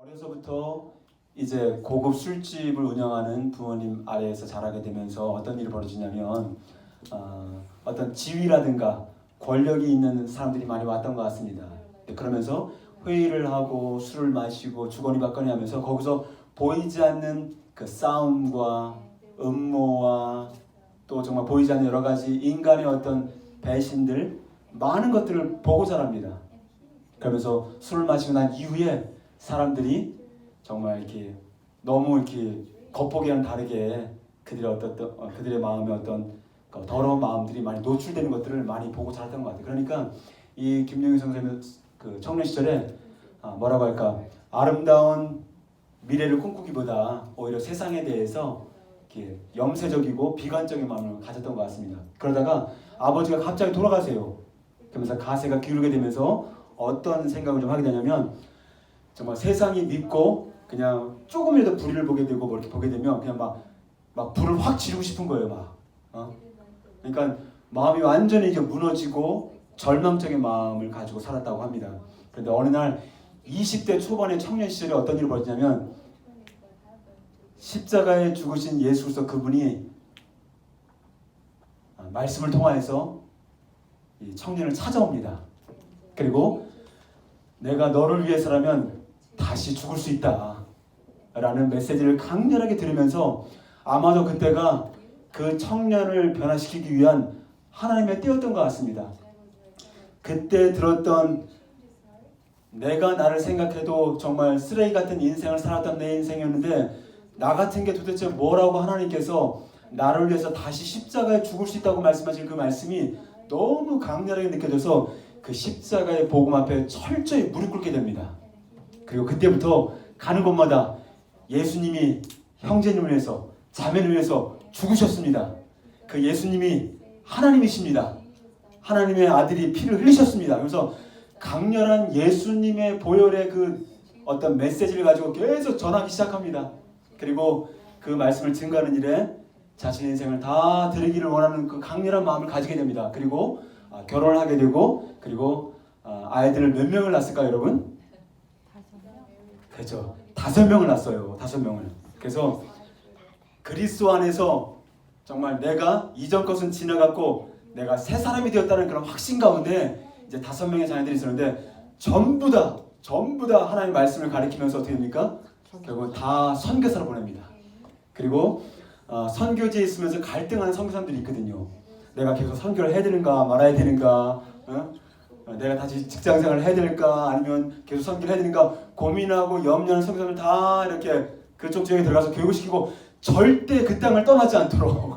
어려서부터 이제 고급 술집을 운영하는 부모님 아래에서 자라게 되면서 어떤 일이 벌어지냐면 어떤 지위라든가 권력이 있는 사람들이 많이 왔던 것 같습니다. 그러면서 회의를 하고 술을 마시고 주거니 받거니 하면서 거기서 보이지 않는 그 싸움과 음모와 또 정말 보이지 않는 여러 가지 인간의 어떤 배신들 많은 것들을 보고 자랍니다. 그러면서 술을 마시고 난 이후에 사람들이 정말 이렇게 너무 이렇게 겉보기와는 다르게 그들의 마음에 어떤 더러운 마음들이 많이 노출되는 것들을 많이 보고 자랐던 것 같아요. 그러니까 이 김용희 선생님은 그 청년 시절에 뭐라고 할까, 아름다운 미래를 꿈꾸기보다 오히려 세상에 대해서 이렇게 염세적이고 비관적인 마음을 가졌던 것 같습니다. 그러다가 아버지가 갑자기 돌아가세요. 그러면서 가세가 기울게 되면서 어떤 생각을 좀 하게 되냐면, 정말 세상이 믿고 그냥 조금이라도 불의를 보게 되고 뭐 이렇게 보게 되면 그냥 막 불을 확 지르고 싶은 거예요. 그러니까 마음이 완전히 이제 무너지고 절망적인 마음을 가지고 살았다고 합니다. 그런데 어느 날 20대 초반의 청년 시절에 어떤 일이 벌어지냐면, 십자가에 죽으신 예수 그리스도 그분이 말씀을 통하여서 이 청년을 찾아옵니다. 그리고 내가 너를 위해서라면 다시 죽을 수 있다 라는 메시지를 강렬하게 들으면서 아마도 그때가 그 청년을 변화시키기 위한 하나님의 때였던 것 같습니다. 그때 들었던, 내가 나를 생각해도 정말 쓰레기 같은 인생을 살았던 내 인생이었는데 나 같은 게 도대체 뭐라고 하나님께서 나를 위해서 다시 십자가에 죽을 수 있다고 말씀하신 그 말씀이 너무 강렬하게 느껴져서 그 십자가의 복음 앞에 철저히 무릎 꿇게 됩니다. 그리고 그때부터 가는 곳마다 예수님이 형제님을 위해서, 자매를 위해서 죽으셨습니다. 그 예수님이 하나님이십니다. 하나님의 아들이 피를 흘리셨습니다. 그래서 강렬한 예수님의 보혈의 그 어떤 메시지를 가지고 계속 전하기 시작합니다. 그리고 그 말씀을 증거하는 일에 자신의 인생을 다 드리기를 원하는 그 강렬한 마음을 가지게 됩니다. 그리고 결혼을 하게 되고, 그리고 아이들을 몇 명을 낳았을까요, 여러분? 그렇죠. 5명을 낳았어요. 5명을. 그래서 그리스도 안에서 정말 내가 이전 것은 지나갔고 내가 새 사람이 되었다는 그런 확신 가운데 이제 5명의 자녀들이 있었는데 전부 다 하나님의 말씀을 가리키면서 어떻게 됩니까? 결국 다 선교사로 보냅니다. 그리고 선교지에 있으면서 갈등하는 선교사들이 있거든요. 내가 계속 선교를 해야 되는가 말아야 되는가, 내가 다시 직장생활을 해야 될까 아니면 계속 선교를 해야 되는가 고민하고 염려하는 선교사들 다 이렇게 그쪽 지역에 들어가서 교육을 시키고 절대 그 땅을 떠나지 않도록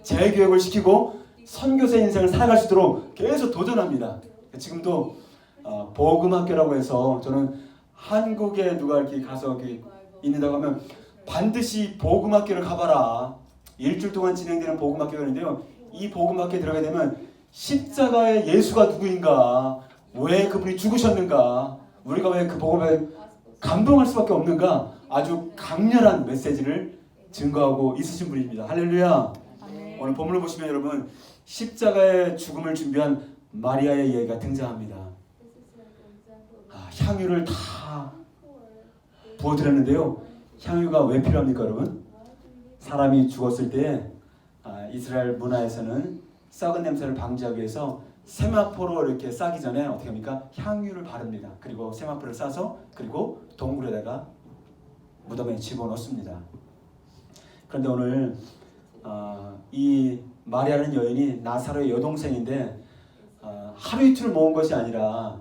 재교육을 시키고 선교사 인생을 살아갈 수 있도록 계속 도전합니다. 지금도 복음학교라고 해서, 저는 한국에 누가 이렇게 가서 이렇게 있는다고 하면 반드시 복음학교를 가봐라. 일주일 동안 진행되는 복음학교가 있는데요. 이 복음학교에 들어가게 되면 십자가의 예수가 누구인가, 왜 그분이 죽으셨는가, 우리가 왜 그 복음에 감동할 수밖에 없는가, 아주 강렬한 메시지를 증거하고 있으신 분입니다. 할렐루야. 오늘 본문을 보시면 여러분, 십자가의 죽음을 준비한 마리아의 이야기가 등장합니다. 향유를 다 부어드렸는데요. 향유가 왜 필요합니까, 여러분? 사람이 죽었을 때 이스라엘 문화에서는 썩은 냄새를 방지하기 위해서 세마포로 이렇게 싸기 전에 어떻게 합니까? 향유를 바릅니다. 그리고 세마포를 싸서 그리고 동굴에다가 무덤에 집어넣습니다. 그런데 오늘 이 마리아라는 여인이 나사로의 여동생인데 하루 이틀 모은 것이 아니라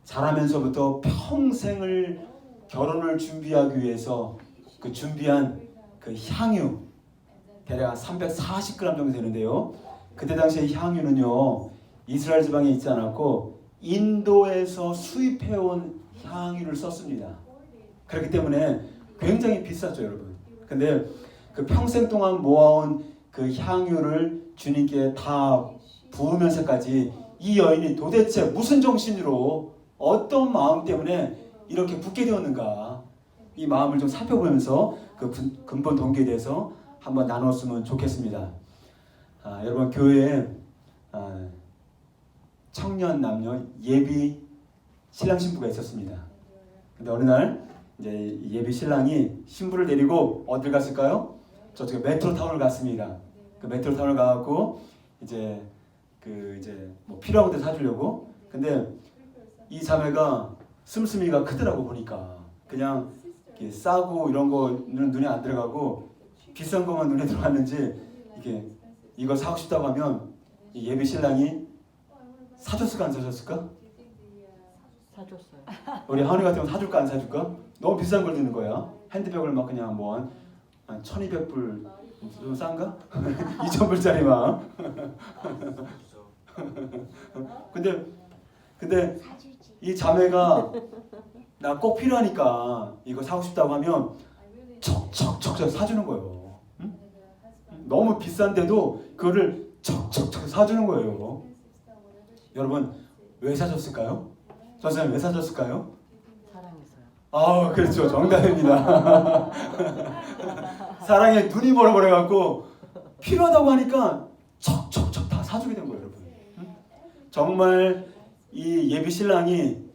자라면서부터 평생을 결혼을 준비하기 위해서 그 준비한 그 향유, 대략 340g 정도 되는데요. 그때 당시에 향유는요, 이스라엘 지방에 있지 않았고 인도에서 수입해온 향유를 썼습니다. 그렇기 때문에 굉장히 비쌌죠, 여러분. 근데 그 평생 동안 모아온 그 향유를 주님께 다 부으면서까지 이 여인이 도대체 무슨 정신으로, 어떤 마음 때문에 이렇게 붓게 되었는가, 이 마음을 좀 살펴보면서 그 근본 동기에 대해서 한번 나눴으면 좋겠습니다. 여러분, 교회에 청년 남녀 예비 신랑 신부가 있었습니다. 근데 어느 날 이제 예비 신랑이 신부를 데리고 어딜 갔을까요? 저쪽에 메트로타운을 갔습니다. 그 메트로타운을 가갖고 이제 뭐 필요한 것들 사주려고. 근데 이 자매가 씀씀이가 크더라고 보니까. 그냥 이렇게 싸고 이런 거는 눈에 안 들어가고 비싼 것만 눈에 들어갔는지 이게 이거 사고 싶다고 하면 이 예비 신랑이 사줬을까 안 사줬을까? 사줬어요. 우리 하은이 같으면 사줄까 안 사줄까? 너무 비싼 걸 드는 거야. 핸드백을 막 그냥 뭐 한 1200불 좀 싼가? 2000불짜리 막. 근데 이 자매가 나 꼭 필요하니까 이거 사고 싶다고 하면 척척척 사주는 거예요. 응? 너무 비싼데도 그거를 척척척 사주는 거예요. 여러분 왜 사줬을까요? 선생님 왜 사줬을까요? 사랑해서요. 아 그렇죠, 정답입니다. 사랑에 눈이 멀어버려갖고 필요하다고 하니까 척척척 다 사주게 된 거예요, 여러분. 응? 정말 이 예비 신랑이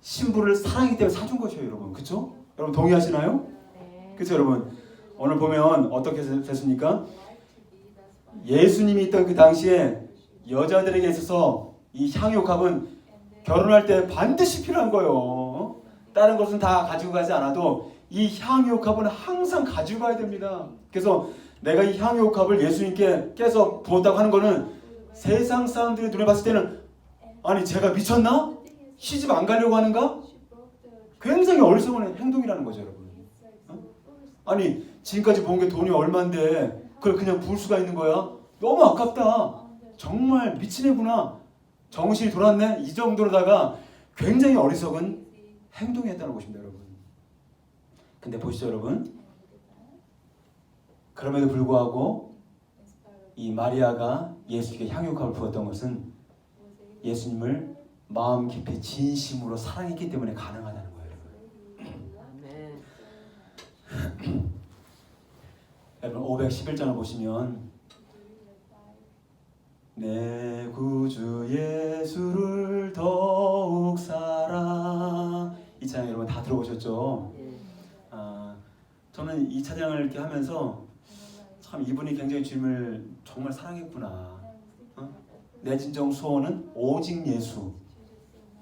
신부를 사랑하기 때문에 사준 것이에요, 여러분. 그렇죠? 여러분 동의하시나요? 네. 그렇죠, 여러분. 오늘 보면 어떻게 됐습니까? 예수님이 있던 그 당시에 여자들에게 있어서 이 향유옥합은 결혼할 때 반드시 필요한 거예요. 다른 것은 다 가지고 가지 않아도 이 향유옥합은 항상 가지고 가야 됩니다. 그래서 내가 이 향유옥합을 예수님께 깨서 부었다고 하는 거는 세상 사람들이 눈에 봤을 때는 아니 제가 미쳤나? 시집 안 가려고 하는가? 굉장히 어리석은 행동이라는 거죠, 여러분. 어? 아니 지금까지 본 게 돈이 얼만데 그걸 그냥 부을 수가 있는 거야? 너무 아깝다. 정말 미친 애구나. 정신이 돌았네. 이 정도로다가 굉장히 어리석은 행동이었다는 것입니다, 여러분. 근데 보시죠, 여러분. 그럼에도 불구하고 이 마리아가 예수님께 향유옥합을 부었던 것은 예수님을 마음 깊이 진심으로 사랑했기 때문에 가능하다는 거예요, 여러분. 여러분 511장을 보시면 내 구주 예수를 더욱 사랑, 이 찬양 여러분 다 들어보셨죠? 저는 이 찬양을 이렇게 하면서 참 이분이 굉장히 주님을 정말 사랑했구나. 내 진정 소원은 오직 예수.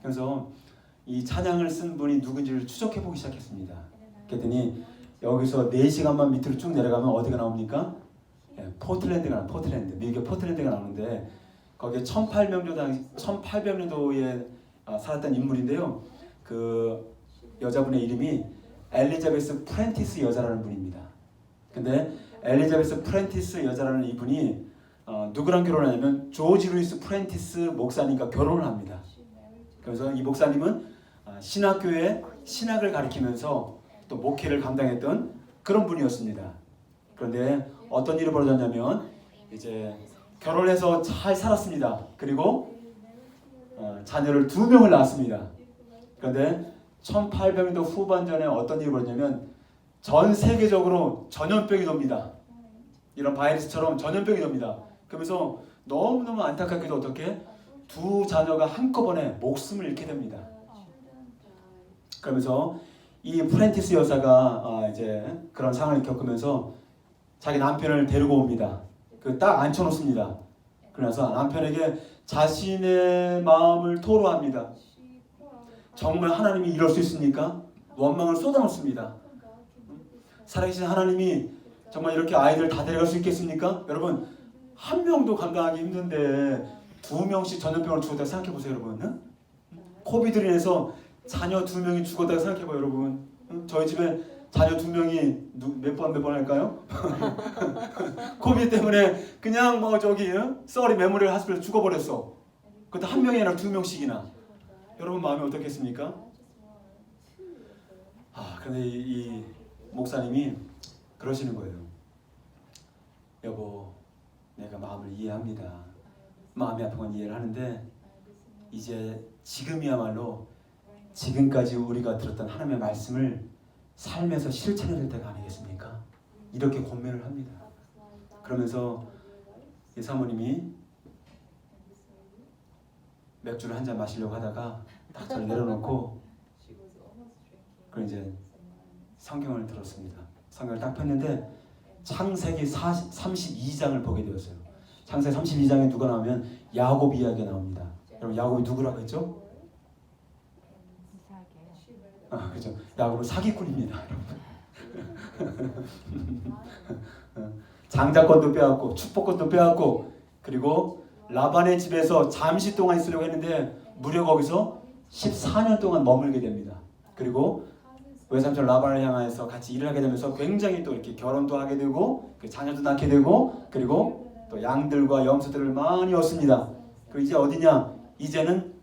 그래서 이 찬양을 쓴 분이 누군지를 추적해 보기 시작했습니다. 그랬더니 여기서 4시간만 밑으로 쭉 내려가면 어디가 나옵니까? 포틀랜드가 포틀랜드, 미국의 포틀랜드가 나오는데 거기에 1800년도에 살았던 인물인데요. 그 여자분의 이름이 엘리자베스 프렌티스 여자라는 분입니다. 근데 엘리자베스 프렌티스 여자라는 이분이 누구랑 결혼하냐면 조지 루이스 프렌티스 목사님과 결혼을 합니다. 그래서 이 목사님은 신학교에 신학을 가르치면서 또 목회를 감당했던 그런 분이었습니다. 그런데 어떤 일이 벌어졌냐면 이제 결혼해서 잘 살았습니다. 그리고 자녀를 2명을 낳았습니다. 그런데 1800년도 후반전에 어떤 일이 벌어졌냐면 전 세계적으로 전염병이 돕니다. 이런 바이러스처럼 전염병이 돕니다. 그러면서 너무너무 안타깝게도 어떻게 2 자녀가 한꺼번에 목숨을 잃게 됩니다. 그러면서 이 프렌티스 여사가 이제 그런 상황을 겪으면서 자기 남편을 데리고 옵니다. 그 딱 앉혀놓습니다. 그래서 남편에게 자신의 마음을 토로합니다. 정말 하나님이 이럴 수 있습니까? 원망을 쏟아놓습니다. 살아계신 하나님이 정말 이렇게 아이들 다 데려갈 수 있겠습니까? 여러분 한 명도 감당하기 힘든데 2명씩 전염병으로 죽었다고 생각해보세요, 여러분. 코비드로 인해서 자녀 2명이 죽었다고 생각해봐요, 여러분. 저희 집에 자녀 2명이 몇 번 할까요? 코비드 때문에 그냥 뭐 저기 썰이 메모리얼 하스피털 죽어버렸어. 그것도 한 명이 아니라 2명씩이나. 여러분 마음이 어떻겠습니까? 그런데 이 목사님이 그러시는 거예요. 여보, 내가 마음을 이해합니다. 마음이 아픈 건 이해를 하는데 이제 지금이야말로 지금까지 우리가 들었던 하나님의 말씀을 삶에서 실천해야 될 때가 아니겠습니까? 이렇게 권면을 합니다. 그러면서 이 사모님이 맥주를 한 잔 마시려고 하다가 딱 저를 내려놓고 그리고 이제 성경을 들었습니다. 성경을 딱 폈는데 창세기 32장을 보게 되었어요. 창세기 32장에 누가 나오면 야곱 이야기가 나옵니다. 여러분 야곱이 누구라고 했죠? 이삭이에요. 그죠. 야곱은 사기꾼입니다. 장자권도 빼앗고 축복권도 빼앗고 그리고 라반의 집에서 잠시 동안 있으려고 했는데 무려 거기서 14년 동안 머물게 됩니다. 그리고 외삼촌 라반을 향해서 같이 일을 하게 되면서 굉장히 또 이렇게 결혼도 하게 되고 자녀도 낳게 되고 그리고 또 양들과 염소들을 많이 얻습니다. 그리고 이제 어디냐? 이제는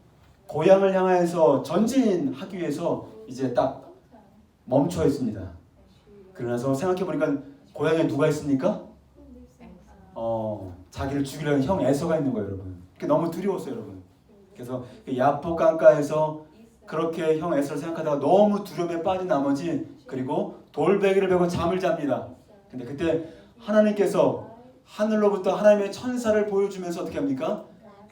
고향을 향해서 전진하기 위해서 이제 딱 멈춰 있습니다. 그러나서 생각해 보니까 고향에 누가 있습니까? 자기를 죽이려는 형 에서가 있는 거예요, 여러분. 그게 너무 두려웠어요, 여러분. 그래서 그 야복 강가에서 그렇게 형 에서를 생각하다가 너무 두려움에 빠진 나머지 그리고 돌베개를 베고 잠을 잡니다. 근데 그때 하나님께서 하늘로부터 하나님의 천사를 보여주면서 어떻게 합니까?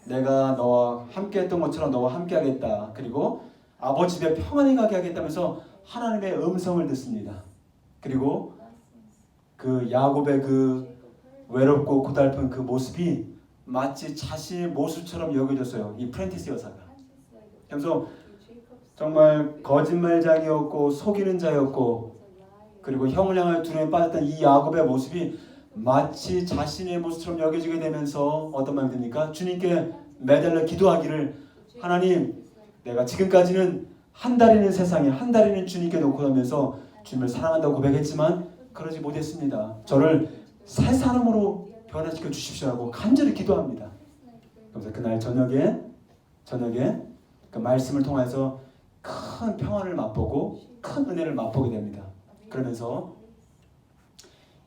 내가 너와 함께 했던 것처럼 너와 함께 하겠다. 그리고 아버지 집에 평안히 가게 하겠다면서 하나님의 음성을 듣습니다. 그리고 그 야곱의 그 외롭고 고달픈 그 모습이 마치 자신의 모습처럼 여겨졌어요. 이 프렌티스 여사가. 그래서 정말 거짓말장이었고 속이는 자였고 그리고 형을 향하여 두려움에 빠졌던 이 야곱의 모습이 마치 자신의 모습처럼 여겨지게 되면서 어떤 마음이 듭니까? 주님께 매달려 기도하기를 하나님 내가 지금까지는 한 달이는 세상에 한 달이는 주님께 놓고 하면서 주님을 사랑한다고 고백했지만 그러지 못했습니다. 저를 새 사람으로 변화시켜 주십시오 하고 간절히 기도합니다. 그래서 그날 저녁에 그 말씀을 통해서 큰 평안을 맛보고 큰 은혜를 맛보게 됩니다. 그러면서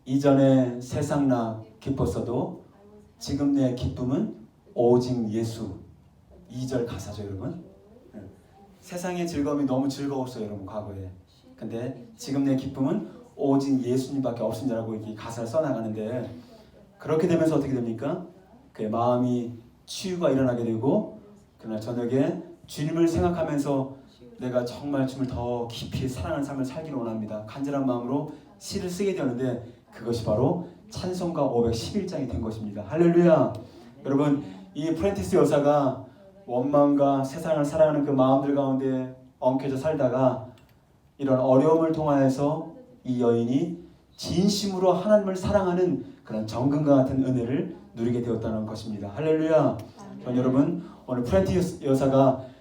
이전에 세상 나 기뻤어도 지금 내 기쁨은 오직 예수. 2절 가사죠, 여러분. 세상의 즐거움이 너무 즐거웠어요, 여러분, 과거에. 근데 지금 내 기쁨은 오직 예수님밖에 없습니다라고 이렇게 가사를 써나가는데 그렇게 되면서 어떻게 됩니까? 그의 마음이 치유가 일어나게 되고 그날 저녁에 주님을 생각하면서 내가 정말 주님을 더 깊이 사랑하는 삶을 살기를 원합니다. 간절한 마음으로 시를 쓰게 되었는데 그것이 바로 찬송가 511장이 된 것입니다. 할렐루야. 여러분 이 프렌티스 여사가 원망과 세상을 사랑하는 그 마음들 가운데 엉켜져 살다가 이런 어려움을 통하여서 이 여인이 진심으로 하나님을 사랑하는 그런 정금과 같은 은혜를 누리게 되었다는 것입니다. 할렐루야. 전 여러분 오늘 프렌티스 여사가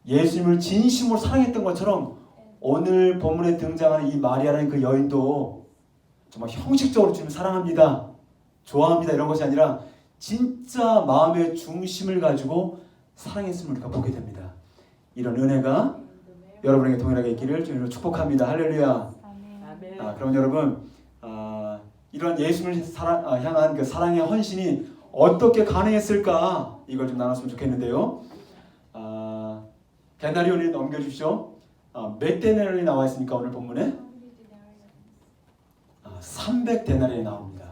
예수님을 진심으로 사랑했던 것처럼 오늘 본문에 등장하는 이 마리아라는 그 여인도 정말 형식적으로 주님을 사랑합니다, 좋아합니다 이런 것이 아니라 진짜 마음의 중심을 가지고 사랑했음을 우리가 보게 됩니다. 이런 은혜가 여러분에게 동일하게 있기를 주님으로 축복합니다. 할렐루야. 그럼 여러분 이런 예수님을 향한 그 사랑의 헌신이 어떻게 가능했을까 이걸 좀 나눴으면 좋겠는데요. 데나리온이 넘겨주십시오. 몇 데나리온이 나와 있습니까 오늘 본문에? 300데나리온이 나옵니다.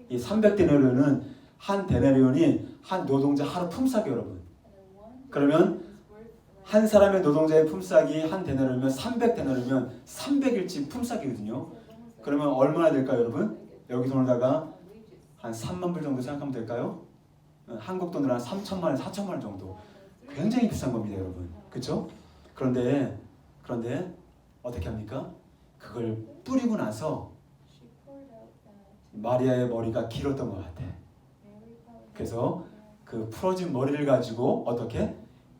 이 300데나리온은 한 데나리온이 한 노동자 하루 품삯이 여러분. 그러면 한 사람의 노동자의 품삯이 한 데나리온이면 300데나리온이면 300일치 품삯이거든요. 그러면 얼마나 될까요, 여러분? 여기 돈에다가 한 3만 불 정도 생각하면 될까요? 한국 돈으로 한 3천만 원, 4천만 원 정도. 굉장히 비싼 겁니다, 여러분. 그렇죠? 그런데 어떻게 합니까? 그걸 뿌리고 나서 마리아의 머리가 길었던 것 같아. 그래서 그 풀어진 머리를 가지고 어떻게?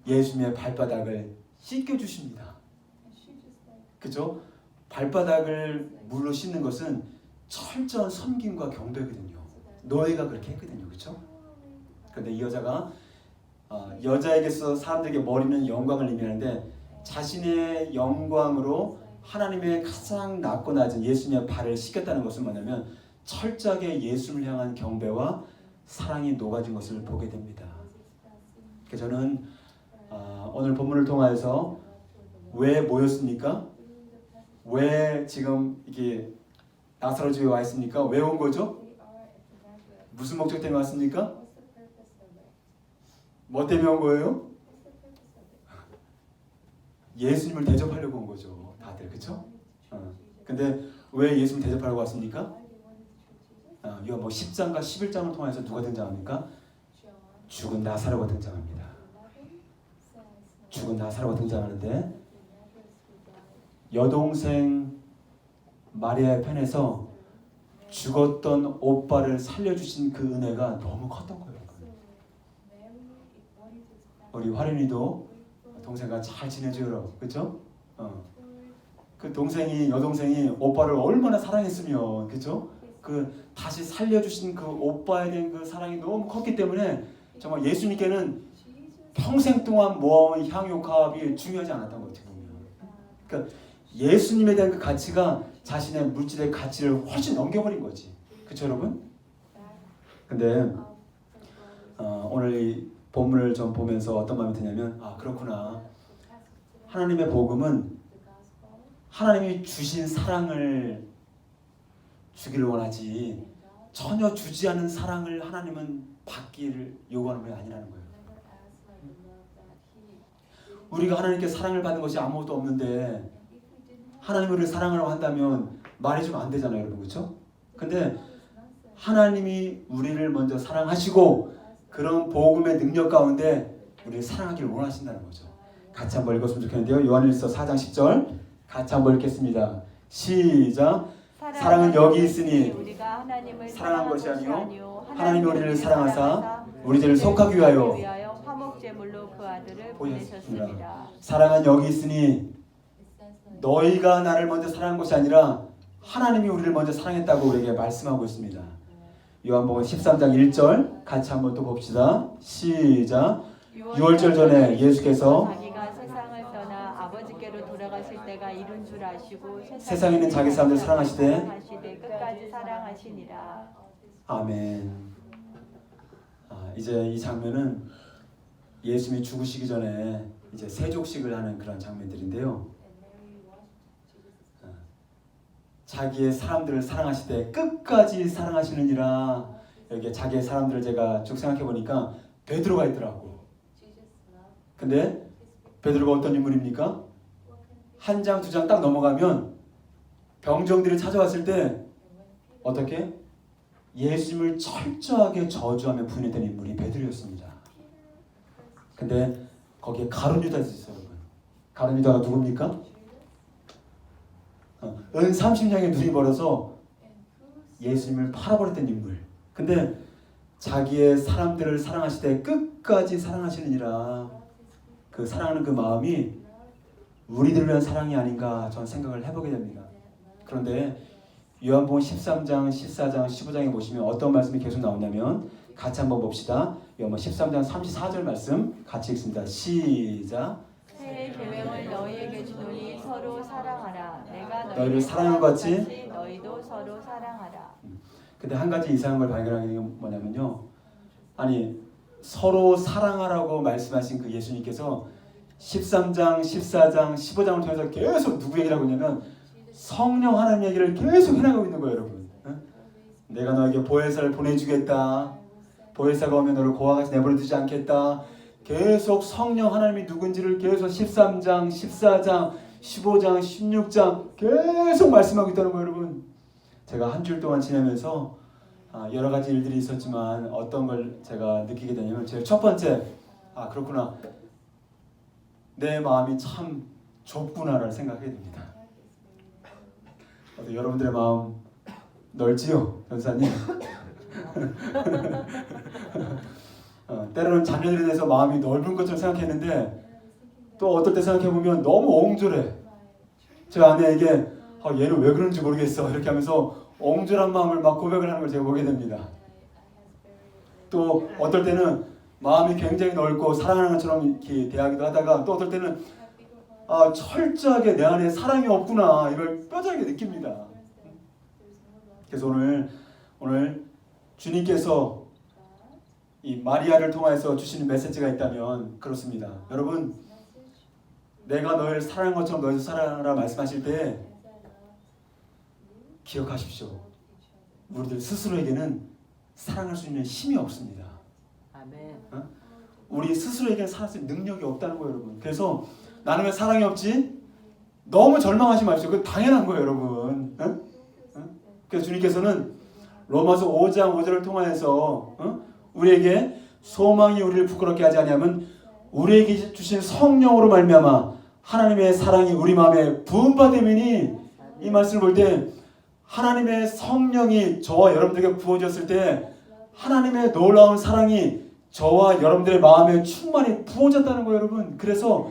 예수님의 발바닥을 씻겨주십니다. 그죠? 발바닥을 물로 씻는 것은 철저한 섬김과 경배거든요. 노예가 그렇게 했거든요. 그렇죠? 그런데 이 여자가 여자에게서 사람들에게 머리는 영광을 의미하는데 자신의 영광으로 하나님의 가장 낮고 낮은 예수님의 발을 씻겼다는 것은 뭐냐면 철저하게 예수님을 향한 경배와 사랑이 녹아진 것을 보게 됩니다. 그래서 저는 오늘 본문을 통해서 왜 모였습니까? 왜 지금 이게 나사로 집에 와 있습니까? 왜 온 거죠? 무슨 목적 때문에 왔습니까? 뭐 때문에 온 거예요? 예수님을 대접하려고 온 거죠. 다 아들, 그렇죠? 근데 왜 예수님 대접하려고 왔습니까? 요한복음 10장과 11장을 통해서 누가 등장합니까? 죽은 나사로가 등장합니다. 죽은 나사로가 등장하는데 여동생 마리아의 편에서 죽었던 오빠를 살려주신 그 은혜가 너무 컸던 거예요. 우리 화련이도 동생과 잘 지내줘요, 그렇죠? 그 여동생이 오빠를 얼마나 사랑했으면, 그렇죠? 그 다시 살려주신 그 오빠에 대한 그 사랑이 너무 컸기 때문에 정말 예수님께는 평생 동안 모아온 향유값이 중요하지 않았던 것 같아요. 그러니까 예수님에 대한 그 가치가 자신의 물질의 가치를 훨씬 넘겨버린 거지, 그렇죠, 여러분? 근데 오늘 이 본문을 좀 보면서 어떤 마음이 드냐면, 그렇구나. 하나님의 복음은 하나님이 주신 사랑을 주기를 원하지 전혀 주지 않은 사랑을 하나님은 받기를 요구하는 게 아니라는 거예요. 우리가 하나님께 사랑을 받는 것이 아무것도 없는데 하나님이 우리를 사랑하라고 한다면 말이 좀 안 되잖아요, 여러분, 그렇죠? 근데 하나님이 우리를 먼저 사랑하시고 그런 복음의 능력 가운데 우리를 사랑하기를 원하신다는 거죠. 같이 한번 읽었으면 좋겠는데요. 요한일서 4장 10절 같이 한번 읽겠습니다. 시작. 사랑은 여기 있으니 우리가 하나님을 사랑한 것이 아니요 하나님이 우리를 사랑하사 우리들을 속하기 위하여 화목제물로 그 아들을 보내셨습니다. 보내셨습니다. 사랑은 여기 있으니 너희가 나를 먼저 사랑한 것이 아니라 하나님이 우리를 먼저 사랑했다고 우리에게 말씀하고 있습니다. 요한복음 13장 1절 같이 한번 또 봅시다. 시작. 6월절 전에 예수께서 자기가 세상을 떠나 아버지께로 돌아가실 때가 이른 줄 아시고 세상에 있는 자기 사람들 사랑하시되 끝까지 사랑하시니라. 아멘. 이제 이 장면은 예수님이 죽으시기 전에 이제 세족식을 하는 그런 장면들인데요. 자기의 사람들을 사랑하시되 끝까지 사랑하시느니라. 여기에 자기의 사람들을 제가 쭉 생각해 보니까 베드로가 있더라고. 근데 베드로가 어떤 인물입니까? 한 장, 두 장 딱 넘어가면 병정들이 찾아왔을 때 어떻게? 예수님을 철저하게 저주하며 부인했던 인물이 베드로였습니다. 근데 거기에 가룟 유다도 있어요, 여러분. 가룟 유다가 누굽니까? 은 30냥의 눈이 벌어서 예수님을 팔아버렸던 인물. 근데 자기의 사람들을 사랑하시되 끝까지 사랑하시느니라. 그 사랑하는 그 마음이 우리들을 위한 사랑이 아닌가 저는 생각을 해보게 됩니다. 그런데 요한복음 13장, 14장, 15장에 보시면 어떤 말씀이 계속 나오냐면 같이 한번 봅시다. 요한복음 13장 34절 말씀 같이 읽습니다. 시작. 새 계명을 너희에게 주노니 서로 사랑하라. 내가 너희를 사랑한 것 같이 너희도 서로 사랑하라. 근데 한 가지 이상한 걸 발견하는 게 뭐냐면요. 아니 서로 사랑하라고 말씀하신 그 예수님께서 13장, 14장, 15장을 통해서 계속 누구 얘기를 하고 있냐면 성령 하나님 얘기를 계속 해나가고 있는 거예요, 여러분. 내가 너에게 보혜사를 보내주겠다. 보혜사가 오면 너를 고아 같이 내버려 두지 않겠다. 계속 성령 하나님이 누군지를 계속 13장, 14장, 15장, 16장 계속 말씀하고 있다는 거예요, 여러분. 제가 한 주일 동안 지내면서 여러 가지 일들이 있었지만 어떤 걸 제가 느끼게 되냐면 제일 첫 번째, 그렇구나. 내 마음이 참 좁구나라는 생각하게 됩니다. 여러분들의 마음 넓지요, 전사님? 때로는 자녀들에 대해서 마음이 넓은 것처럼 생각했는데 또 어떨 때 생각해보면 너무 옹졸해. 제 아내에게 얘는 왜 그런지 모르겠어 이렇게 하면서 옹졸한 마음을 막 고백을 하는 걸 제가 보게 됩니다. 또 어떨 때는 마음이 굉장히 넓고 사랑하는 것처럼 이렇게 대하기도 하다가 또 어떨 때는 철저하게 내 안에 사랑이 없구나 이걸 뼈저리게 느낍니다. 그래서 오늘 주님께서 이 마리아를 통해서 주시는 메시지가 있다면 그렇습니다. 여러분, 내가 너희를 사랑한 것처럼 너희도 사랑하라 말씀하실 때 기억하십시오. 우리들 스스로에게는 사랑할 수 있는 힘이 없습니다. 아멘. 우리 스스로에게는 사랑할 수 있는 능력이 없다는 거예요, 여러분. 그래서 나는 왜 사랑이 없지? 너무 절망하지 마십시오. 그건 당연한 거예요, 여러분. 응? 응? 그래서 주님께서는 로마서 5장 5절을 통하여서 우리에게 소망이 우리를 부끄럽게 하지 아니하면 우리에게 주신 성령으로 말미암아 하나님의 사랑이 우리 마음에 부음받음이니, 이 말씀을 볼 때 하나님의 성령이 저와 여러분들에게 부어졌을 때 하나님의 놀라운 사랑이 저와 여러분들의 마음에 충만히 부어졌다는 거예요, 여러분. 그래서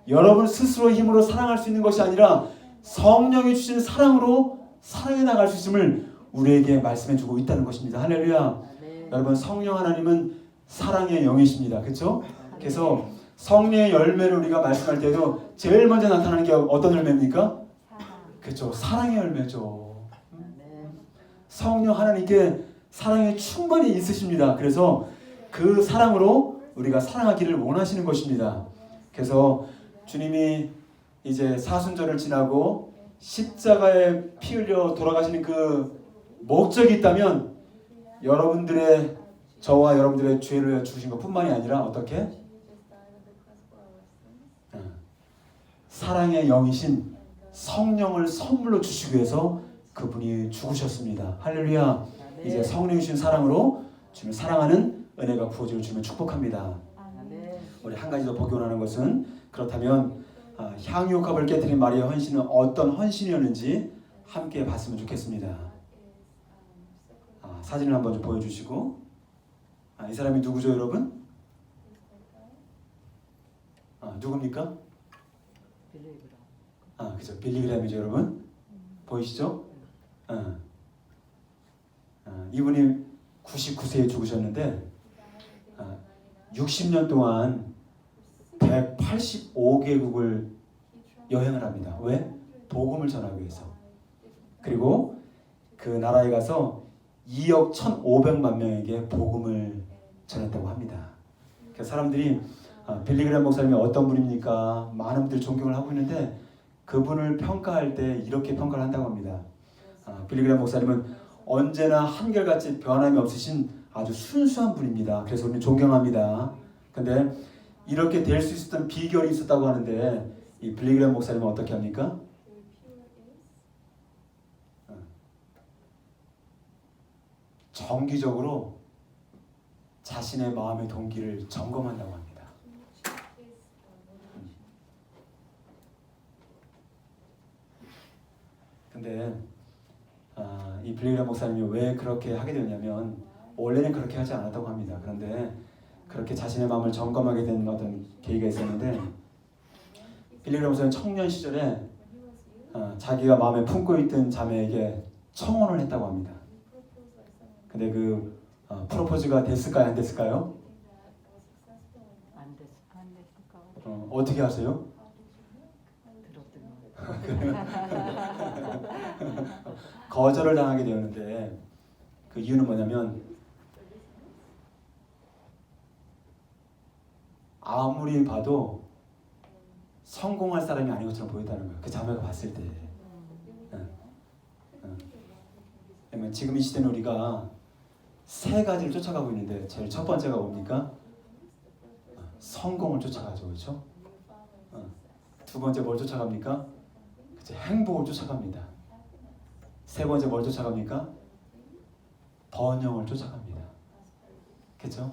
여러분 스스로의 힘으로 사랑할 수 있는 것이 아니라 성령이 주신 사랑으로 사랑해 나갈 수 있음을 우리에게 말씀해 주고 있다는 것입니다. 할렐루야. 여러분, 성령 하나님은 사랑의 영이십니다. 그렇죠? 그래서 성령의 열매를 우리가 말씀할 때도 제일 먼저 나타나는 게 어떤 열매입니까? 그렇죠. 사랑의 열매죠. 성령 하나님께 사랑이 충만히 있으십니다. 그래서 그 사랑으로 우리가 사랑하기를 원하시는 것입니다. 그래서 주님이 이제 사순절을 지나고 십자가에 피 흘려 돌아가시는 그 목적이 있다면 여러분들의, 저와 여러분들의 죄를 주신 것뿐만이 아니라 어떻게? 사랑의 영이신 성령을 선물로 주시기 위해서 그분이 죽으셨습니다. 할렐루야. 이제 성령이 주신 사랑으로 주님을 사랑하는 은혜가 부어지는 주님을 축복합니다. 우리 한 가지 더 복용하는 것은, 그렇다면 향유옥합을 깨뜨린 마리아의 헌신은 어떤 헌신이었는지 함께 봤으면 좋겠습니다. 사진을 한번 좀 보여주시고, 이 사람이 누구죠, 여러분? 누굽니까? 그죠, 빌리그램이죠, 여러분. 보이시죠? 이분이 99세에 죽으셨는데 60년 동안 185개국을 여행을 합니다. 왜? 복음을 전하기 위해서. 그리고 그 나라에 가서 2억 1,500만 명에게 복음을 전했다고 합니다. 그래서 사람들이 빌리그램 목사님이 어떤 분입니까? 많은 분들이 존경을 하고 있는데 그분을 평가할 때 이렇게 평가를 한다고 합니다. 빌리그램 목사님은 언제나 한결같이 변함이 없으신 아주 순수한 분입니다. 그래서 우리는 존경합니다. 근데 이렇게 될 수 있었던 비결이 있었다고 하는데, 이 빌리그램 목사님은 어떻게 합니까? 정기적으로 자신의 마음의 동기를 점검한다고 합니다. 근데 이 빌리그램 목사님이 왜 그렇게 하게 되었냐면, 원래는 그렇게 하지 않았다고 합니다. 그런데 그렇게 자신의 마음을 점검하게 된 어떤 계기가 있었는데, 빌리그램 목사님 청년 시절에 자기가 마음에 품고 있던 자매에게 청혼을 했다고 합니다. 근데 그 프로포즈가 됐을까요, 안 됐을까요? 안 됐을까? 어떻게 하세요? 거절을 당하게 되었는데, 그 이유는 뭐냐면 아무리 봐도 성공할 사람이 아닌 것처럼 보였다는 거예요. 그 자매가 봤을 때. 그러면 지금 이 시대는 우리가 세 가지를 쫓아가고 있는데, 제일 첫 번째가 뭡니까? 성공을 쫓아가죠, 그렇죠? 두 번째 뭘 쫓아갑니까? 그치, 행복을 쫓아갑니다. 세 번째 뭘 쫓아갑니까? 번영을 쫓아갑니다. 그렇죠?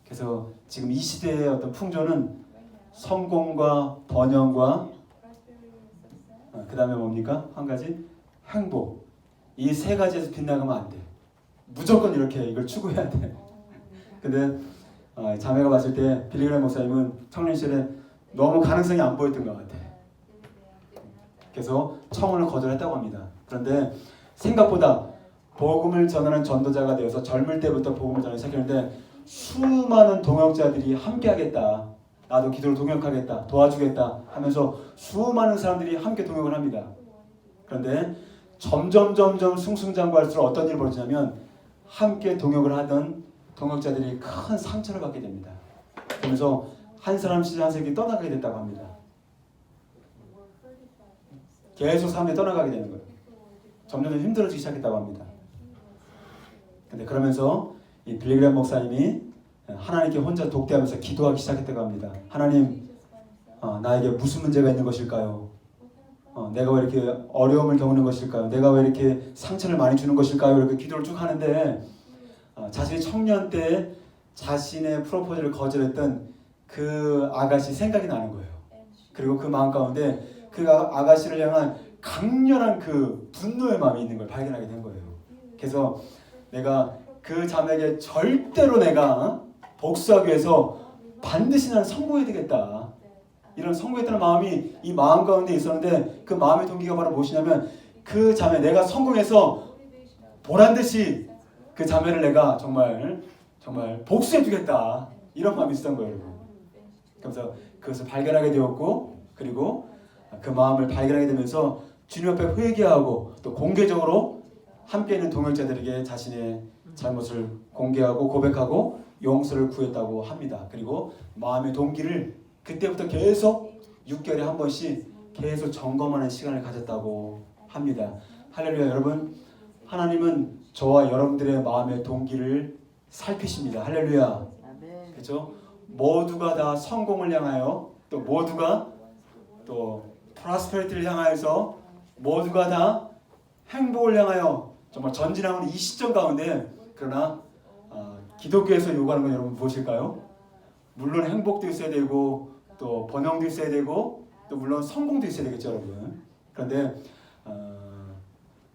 그래서 지금 이 시대의 어떤 풍조는 성공과 번영과 그 다음에 뭡니까? 한 가지 행복. 이 세 가지에서 빗나가면 안 돼. 무조건 이렇게 이걸 추구해야 돼. 근데 자매가 봤을 때 빌리그램 목사님은 청년 시절에 너무 가능성이 안 보였던 것 같아. 그래서 청혼을 거절했다고 합니다. 그런데 생각보다 복음을 전하는 전도자가 되어서 젊을 때부터 복음을 전하기 시작했는데, 수많은 동역자들이 함께하겠다, 나도 기도로 동역하겠다, 도와주겠다 하면서 수많은 사람들이 함께 동역을 합니다. 그런데 점점 승승장구할수록 어떤 일이 벌어지냐면, 함께 동역을 하던 동역자들이 큰 상처를 받게 됩니다. 그러면서 한 사람씩 한 사람이 떠나가게 됐다고 합니다. 계속 사람들이 떠나가게 되는 거예요. 점점 힘들어지기 시작했다고 합니다. 근데 그러면서 이 빌리그램 목사님이 하나님께 혼자 독대하면서 기도하기 시작했다고 합니다. 하나님, 나에게 무슨 문제가 있는 것일까요? 내가 왜 이렇게 어려움을 겪는 것일까요? 내가 왜 이렇게 상처를 많이 주는 것일까요? 이렇게 기도를 쭉 하는데 자신이 청년 때 자신의 프로포즈를 거절했던 그 아가씨 생각이 나는 거예요. 그리고 그 마음 가운데 그 아가씨를 향한 강렬한 그 분노의 마음이 있는 걸 발견하게 된 거예요. 그래서 내가 그 자매에게 절대로 내가 복수하기 위해서 반드시 나는 성공해야 되겠다. 이런 성공했다는 마음이 이 마음 가운데 있었는데 그 마음의 동기가 바로 무엇이냐면 그 자매 내가 성공해서 보란듯이 그 자매를 내가 정말 복수해주겠다. 이런 마음이 있었던 거예요. 여러분. 그래서 그것을 발견하게 되었고 그리고 그 마음을 발견하게 되면서 주님 앞에 회개하고 또 공개적으로 함께 있는 동역자들에게 자신의 잘못을 공개하고 고백하고 용서를 구했다고 합니다. 그리고 마음의 동기를 그때부터 계속 6개월에 한 번씩 계속 점검하는 시간을 가졌다고 합니다. 할렐루야. 여러분, 하나님은 저와 여러분들의 마음의 동기를 살피십니다. 할렐루야. 그렇죠? 모두가 다 성공을 향하여 또 모두가 또 프로스페리티를 향하여서 모두가 다 행복을 향하여 정말 전진하는 이 시점 가운데 그러나 기독교에서 요구하는 건 여러분 무엇일까요? 물론 행복도 있어야 되고 또 번영도 있어야 되고 또 물론 성공도 있어야 되겠죠, 여러분. 그런데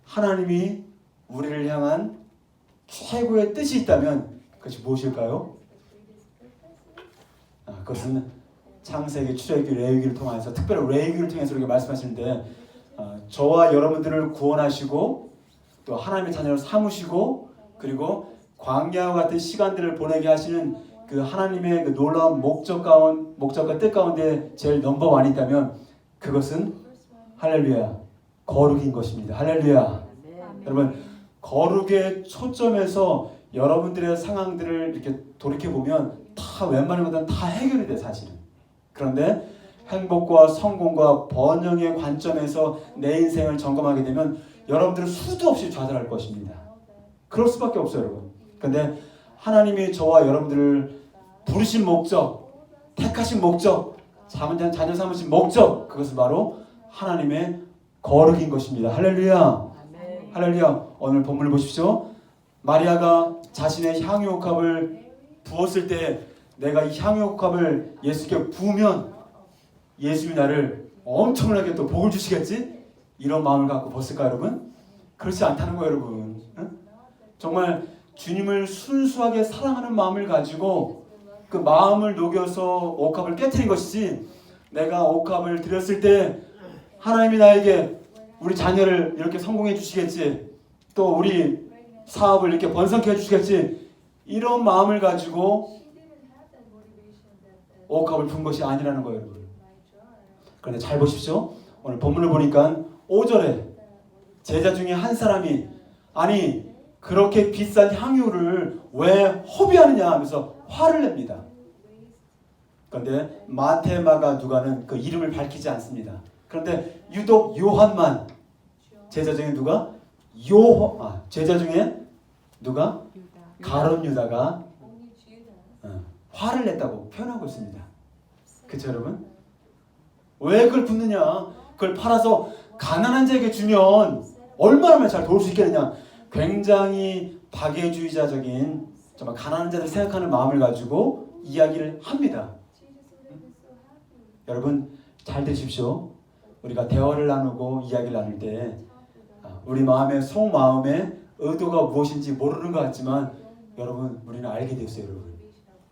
하나님이 우리를 향한 최고의 뜻이 있다면 그것이 무엇일까요? 그것은 창세기, 출애굽기, 레위기를 통해서 특별히 레위기를 통해서 이렇게 말씀하시는데 저와 여러분들을 구원하시고 또 하나님의 자녀를 삼으시고 그리고 광야와 같은 시간들을 보내게 하시는 그 하나님의 그 놀라운 목적과 뜻 가운데 제일 넘버원이 있다면 그것은 할렐루야 거룩인 것입니다. 할렐루야. 여러분 거룩의 초점에서 여러분들의 상황들을 이렇게 돌이켜 보면 다 웬만한 것들은 다 해결이 돼 사실은. 그런데 행복과 성공과 번영의 관점에서 내 인생을 점검하게 되면 여러분들은 수도 없이 좌절할 것입니다. 그럴 수밖에 없어요, 여러분. 그런데 하나님이 저와 여러분들을 부르신 목적, 택하신 목적, 자녀 삼으신 목적, 그것은 바로 하나님의 거룩인 것입니다. 할렐루야. 할렐루야. 오늘 본문을 보십시오. 마리아가 자신의 향유옥합을 부었을 때 내가 이 향유옥합을 예수께 부으면 예수님이 나를 엄청나게 또 복을 주시겠지? 이런 마음을 갖고 벗을까 여러분? 그렇지 않다는 거예요, 여러분. 응? 정말 주님을 순수하게 사랑하는 마음을 가지고 그 마음을 녹여서 옥합을 깨트린 것이지 내가 옥합을 드렸을 때 하나님이 나에게 우리 자녀를 이렇게 성공해 주시겠지 또 우리 사업을 이렇게 번성해 주시겠지 이런 마음을 가지고 옥합을 푼 것이 아니라는 거예요, 여러분. 그런데 잘 보십시오. 오늘 본문을 보니까 5절에 제자 중에 한 사람이 아니 그렇게 비싼 향유를 왜 허비하느냐 하면서 화를 냅니다. 그런데 마태, 마가, 누가는 그 이름을 밝히지 않습니다. 그런데 유독 요한만 제자 중에 누가? 제자 중에 누가? 가룟 유다가 화를 냈다고 표현하고 있습니다. 그렇죠, 여러분? 왜 그걸 붓느냐? 그걸 팔아서 가난한 자에게 주면 얼마나 잘 도울 수 있겠느냐? 굉장히 박애주의자적인 정말 가난한 자들 생각하는 마음을 가지고 이야기를 합니다. 여러분 잘 들으십시오. 우리가 대화를 나누고 이야기를 나눌 때 우리 마음의 속마음의 의도가 무엇인지 모르는 것 같지만 여러분 우리는 알게 되었어요, 여러분.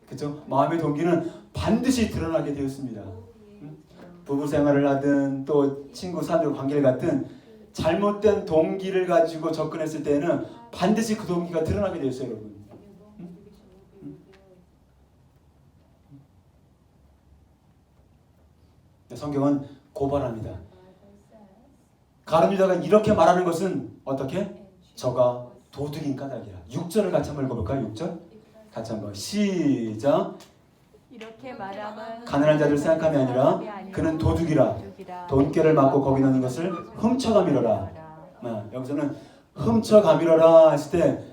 그렇죠? 마음의 동기는 반드시 드러나게 되었습니다. 부부 생활을 하든 또 친구 사람들 관계를 갖든 잘못된 동기를 가지고 접근했을 때는 반드시 그 동기가 드러나게 되었어요, 여러분. 성경은 고발합니다. 가룟 유다가 이렇게 말하는 것은 어떻게? 저가 도둑인 까닭이라. 6절을 같이 한번 읽어볼까요? 6절? 같이 한번 시작. 이렇게 말하면 가난한 자들 생각함이 아니라 그는 도둑이라. 돈깨를 맞고 거기 넣는 것을 훔쳐가미러라. 여기서는 훔쳐가미러라 했을 때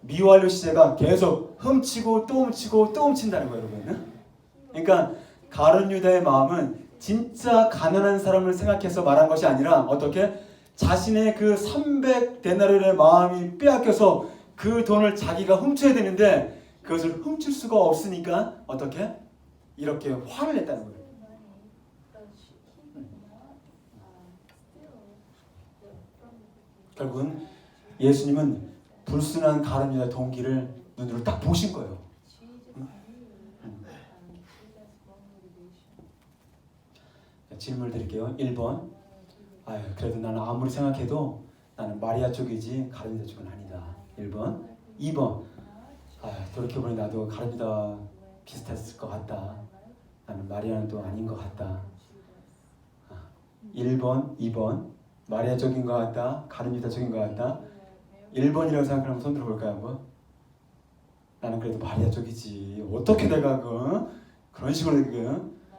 미완료 시제가 계속 훔치고 또 훔치고 또 훔친다는 거예요, 여러분. 그러니까 가룟 유다의 마음은 진짜 가난한 사람을 생각해서 말한 것이 아니라 어떻게 자신의 그 300데나리온의 마음이 빼앗겨서 그 돈을 자기가 훔쳐야 되는데 그것을 훔칠 수가 없으니까 어떻게 이렇게 화를 냈다는 거예요. 결국은 예수님은 불순한 가룟유다의 동기를 눈으로 딱 보신 거예요. 질문을 드릴게요. 1번. 그래도 나는 아무리 생각해도 나는 마리아 쪽이지 가룟유다 쪽은 아니다. 1번. 2번. 돌이켜보니 나도 가룟유다 비슷했을 것 같다. 나는 마리아는 또 아닌 것 같다. 1번, 2번. 마리아 쪽인 것 같다. 가룟유다 쪽인 것 같다. 1번이라고 생각하면 손 들어볼까요 한번? 나는 그래도 마리아 쪽이지. 어떻게 내가 그런 식으로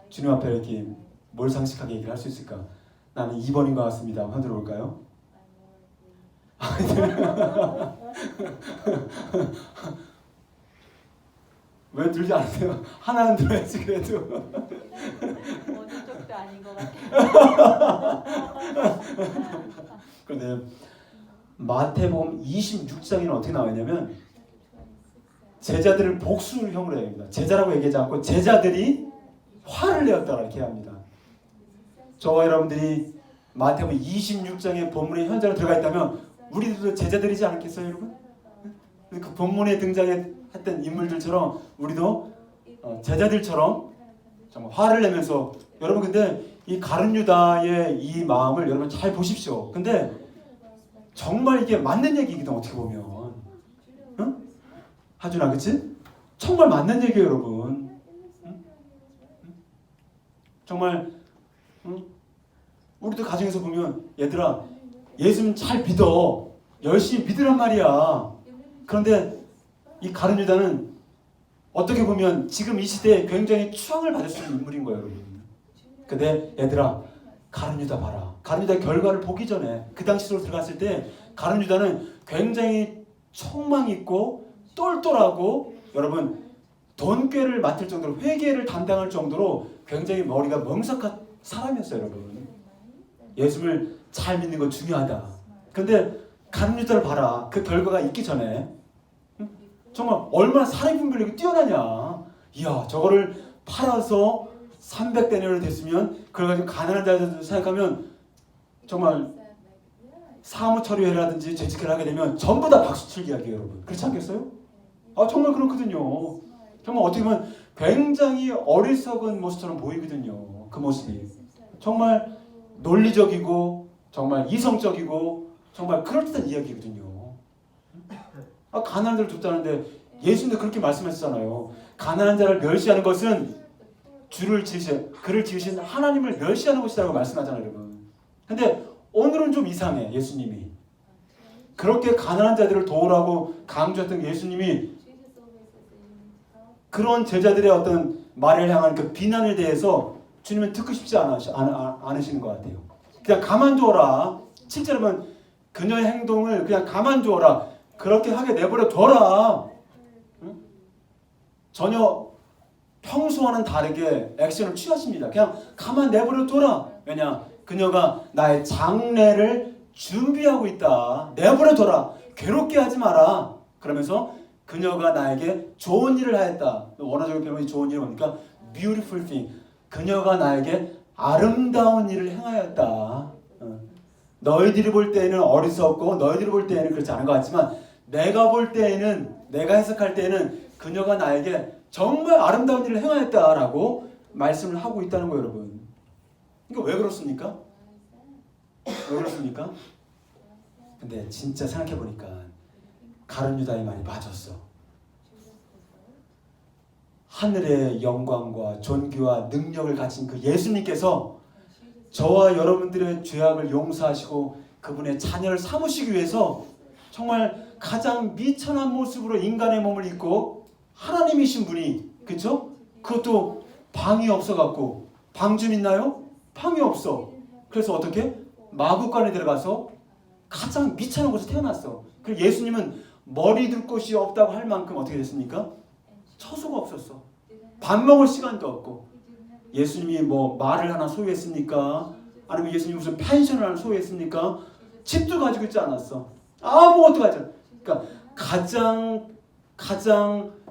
주님 앞에 이렇게 몰상식하게 얘기를 할 수 있을까? 나는 2번인 것 같습니다. 한번 들어볼까요? 왜 들지 않으세요? 하나는 들어야지 그래도. 어느 쪽도 아닌 것 같아요. 그런데 마태복음 26장에는 어떻게 나와있냐면 제자들을 복수형으로 얘기합니다. 제자라고 얘기하지 않고 제자들이 화를 내었다고 이렇게 합니다. 저와 여러분들이 마태복음 26장의 본문의 현장에 들어가 있다면 우리들도 제자들이지 않겠어요 여러분? 그 본문에 등장했던 인물들처럼 우리도 제자들처럼 정말 화를 내면서 여러분 근데 이 가룟유다의 이 마음을 여러분 잘 보십시오. 근데 정말 이게 맞는 얘기거든 어떻게 보면. 응? 하준아 그치? 정말 맞는 얘기예요 여러분. 응? 정말 우리도 가정에서 보면 얘들아 예수님 잘 믿어. 열심히 믿으란 말이야. 그런데 이 가룟유다는 어떻게 보면 지금 이 시대에 굉장히 추앙을 받을 수 있는 인물인 거예요 여러분. 근데 얘들아 가룟유다 봐라. 가룟유다 결과를 보기 전에 그 당시로 들어갔을 때 가룟유다는 굉장히 촉망 있고 똘똘하고 여러분 돈꾀를 맡을 정도로 회계를 담당할 정도로 굉장히 머리가 멍석한 사람이었어요 여러분. 예수를 잘 믿는 건 중요하다. 근데 가룟유다를 봐라. 그 결과가 있기 전에 정말 얼마나 사례 분별력이 뛰어나냐. 이야 저거를 팔아서 300데나리온이 됐으면 그걸 가지고 가난한 자들 생각하면 정말 사무 처리회라든지 재직회를 하게 되면 전부 다 박수치기 하게요 여러분. 그렇지 않겠어요? 정말 그렇거든요. 정말 어떻게 보면 굉장히 어리석은 모습처럼 보이거든요. 그 모습이 정말 논리적이고 정말 이성적이고 정말 그럴듯한 이야기거든요. 가난한 자를 돕자는데 예수님도 그렇게 말씀하셨잖아요. 가난한 자를 멸시하는 것은 그를 지으신 하나님을 멸시하는 것이라고 말씀하잖아요 여러분. 근데 오늘은 좀 이상해 예수님이. 그렇게 가난한 자들을 도우라고 강조했던 예수님이 그런 제자들의 어떤 말을 향한 그 비난에 대해서 주님은 듣고 싶지 않으시는 것 같아요. 그냥 가만두어라. 7절에 보면 그녀의 행동을 그냥 가만두어라. 그렇게 하게 내버려 둬라. 응? 전혀 평소와는 다르게 액션을 취하십니다. 그냥 가만 내버려 둬라. 왜냐? 그녀가 나의 장례를 준비하고 있다. 내버려 둬라. 괴롭게 하지 마라. 그러면서 그녀가 나에게 좋은 일을 하였다. 원어적인 표현이 좋은 일이 뭡니까? Beautiful thing. 그녀가 나에게 아름다운 일을 행하였다. 너희들이 볼 때에는 어리석고 너희들이 볼 때에는 그렇지 않은 것 같지만 내가 볼 때에는 내가 해석할 때에는 그녀가 나에게 정말 아름다운 일을 행하였다라고 말씀을 하고 있다는 거예요 여러분. 이거 왜 그렇습니까? 왜 그렇습니까? 근데 진짜 생각해보니까 가룟유다의 말이 맞았어. 하늘의 영광과 존귀와 능력을 가진 그 예수님께서 저와 여러분들의 죄악을 용서하시고 그분의 자녀를 삼으시기 위해서 정말 가장 미천한 모습으로 인간의 몸을 입고 하나님이신 분이 그렇죠? 그것도 방이 없어갖고 방 좀 있나요? 방이 없어. 그래서 어떻게? 마구간에 들어가서 가장 미천한 곳에 태어났어. 그리고 예수님은 머리 둘 곳이 없다고 할 만큼 어떻게 됐습니까? 처소가 없었어. 밥 먹을 시간도 없고 예수님이 뭐 말을 하나 소유했습니까? 아니면 예수님이 무슨 펜션을 하나 소유했습니까? 집도 가지고 있지 않았어. 아무것도 가지고 않았어. 그러니까 가장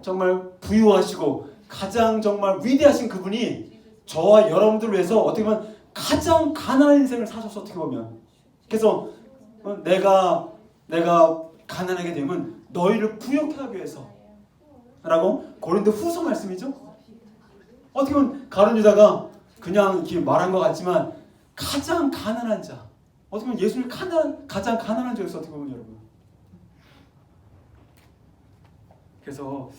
정말 부유하시고 가장 정말 위대하신 그분이 저와 여러분들을 위해서 어떻게 보면 가장 가난한 인생을 사셨어. 어떻게 보면. 그래서 내가 가난하게 되면 너희를 부욕해 하기 위해서 라고 고린도 후서 말씀이죠. 어떻게 보면 가룟 유다가 그냥 이렇게 말한 것 같지만 가장 가난한 자, 어떻게 보면 예수님이 가장 가난한 자였어. 어떻게 보면 여러분. 그래서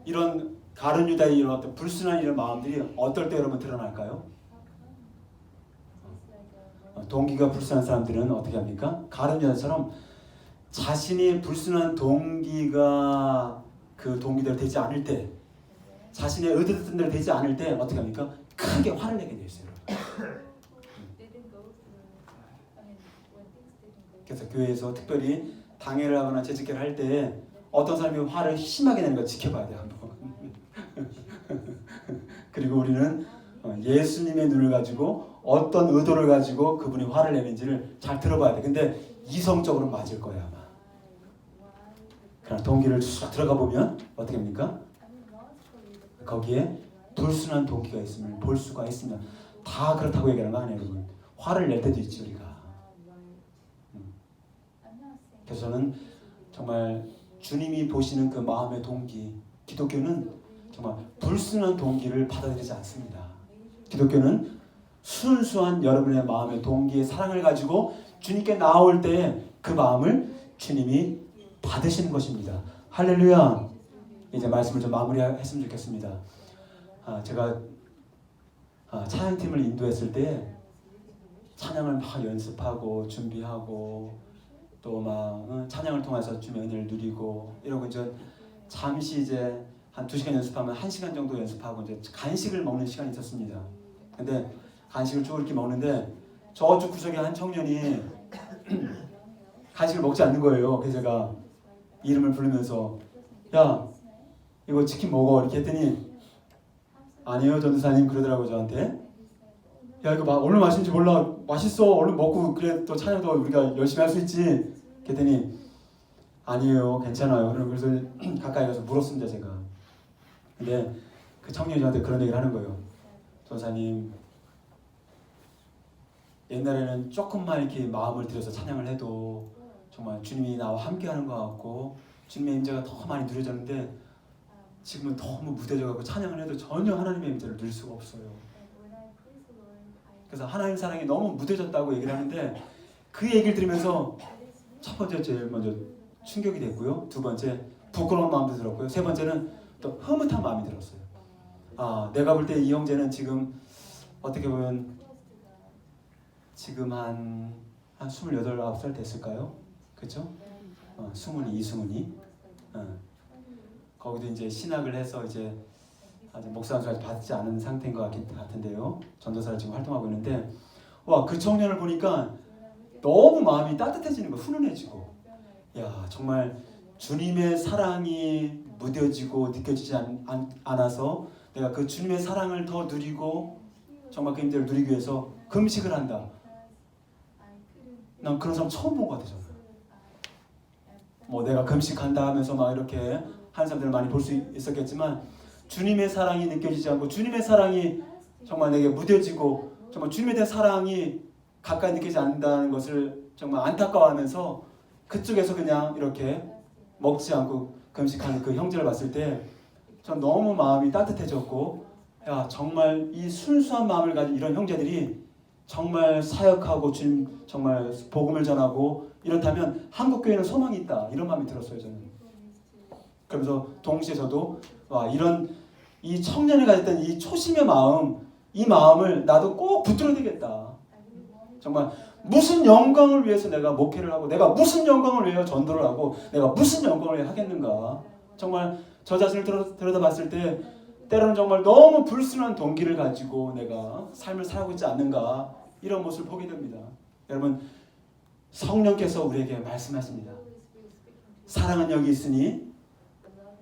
이런 가룟 유다의 이런 어떤 불순한 이런 마음들이 어떨 때 여러분 드러날까요? 동기가 불순한 사람들은 어떻게 합니까? 가룟 유다처럼 자신이 불순한 동기가 그 동기대로 되지 않을 때, 자신의 의도했던 대로 되지 않을 때 어떻게 합니까? 크게 화를 내게 되어 있어요. 그래서 교회에서 특별히 당회를 하거나 재직회를 할 때 어떤 사람이 화를 심하게 내는 걸 지켜봐야 돼요. 한번. 그리고 우리는 예수님의 눈을 가지고 어떤 의도를 가지고 그분이 화를 내는지를 잘 들어봐야 돼. 근데 이성적으로 맞을 거야 아마. 그러나 동기를 쭉 들어가 보면 어떻게 합니까? 거기에 불순한 동기가 있음을 볼 수가 있으면 다 그렇다고 얘기하는 거 아니에요, 여러분. 화를 낼 때도 있지 우리가. 그래서 저는 정말 주님이 보시는 그 마음의 동기, 기독교는 정말 불순한 동기를 받아들이지 않습니다. 기독교는 순수한 여러분의 마음의 동기의 사랑을 가지고 주님께 나올 때 그 마음을 주님이 받으시는 것입니다. 할렐루야. 이제 말씀을 좀 마무리했으면 좋겠습니다. 제가 찬양팀을 인도했을 때 찬양을 막 연습하고 준비하고 또 막 찬양을 통해서 주님의 은혜를 누리고 이러고 이제 잠시 이제 한 2시간 연습하면 1시간 정도 연습하고 이제 간식을 먹는 시간이 있었습니다. 근데 간식을 쭉 이렇게 먹는데 저쪽 구석에 한 청년이 간식을 먹지 않는 거예요. 그래서 제가 이름을 부르면서 야 이거 치킨 먹어 이렇게 했더니 아니에요 전도사님 그러더라고요 저한테. 야 이거 얼른 맛있는지 몰라 맛있어 얼른 먹고 그래 또 찬양도 우리가 열심히 할 수 있지. 그랬더니 아니에요 괜찮아요. 그래서 가까이 가서 물었습니다 제가. 근데 그 청년이 저한테 그런 얘기를 하는 거예요. 전도사님 옛날에는 조금만 이렇게 마음을 들여서 찬양을 해도 정말 주님이 나와 함께하는 것 같고 주님의 임재가 더 많이 누려졌는데 지금은 너무 무뎌져가고 찬양을 해도 전혀 하나님의 임재를 누릴 수가 없어요. 그래서 하나님 사랑이 너무 무뎌졌다고 얘기를 하는데 그 얘기를 들으면서 첫 번째 제일 먼저 충격이 됐고요. 두 번째 부끄러운 마음도 들었고요. 세 번째는 또 흐뭇한 마음이 들었어요. 내가 볼 때 이 형제는 지금 어떻게 보면 지금 한 28, 29살 됐을까요? 그렇죠? 이승훈이 거기도 이제 신학을 해서 이제 아직 목사 안수까지 받지 않은 상태인 것 같은데요. 전도사를 지금 활동하고 있는데 와 그 청년을 보니까 너무 마음이 따뜻해지는 거 훈훈해지고 야 정말 주님의 사랑이 무뎌지고 느껴지지 않아서 내가 그 주님의 사랑을 더 누리고 정말 그 임재를 누리기 위해서 금식을 한다. 난 그런 사람 처음 본 것 같아요. 뭐 내가 금식한다 하면서 막 이렇게 하는 사람들을 많이 볼 수 있었겠지만 주님의 사랑이 느껴지지 않고 주님의 사랑이 정말 내게 무뎌지고 정말 주님에 대한 사랑이 가까이 느끼지 않는다는 것을 정말 안타까워하면서 그쪽에서 그냥 이렇게 먹지 않고 금식하는 그 형제를 봤을 때 전 너무 마음이 따뜻해졌고 야 정말 이 순수한 마음을 가진 이런 형제들이 정말 사역하고 주님 정말 복음을 전하고 이렇다면 한국교회는 소망이 있다 이런 마음이 들었어요 저는. 그러면서 동시에 저도 와 이런 이 청년이 가졌던 이 초심의 마음 이 마음을 나도 꼭 붙들어야 되겠다. 정말 무슨 영광을 위해서 내가 목회를 하고 내가 무슨 영광을 위해 전도를 하고 내가 무슨 영광을 위해 하겠는가. 정말 저 자신을 들여다봤을 때 때로는 정말 너무 불순한 동기를 가지고 내가 삶을 살고 있지 않는가 이런 모습을 보게 됩니다. 여러분 성령께서 우리에게 말씀하십니다. 사랑은 여기 있으니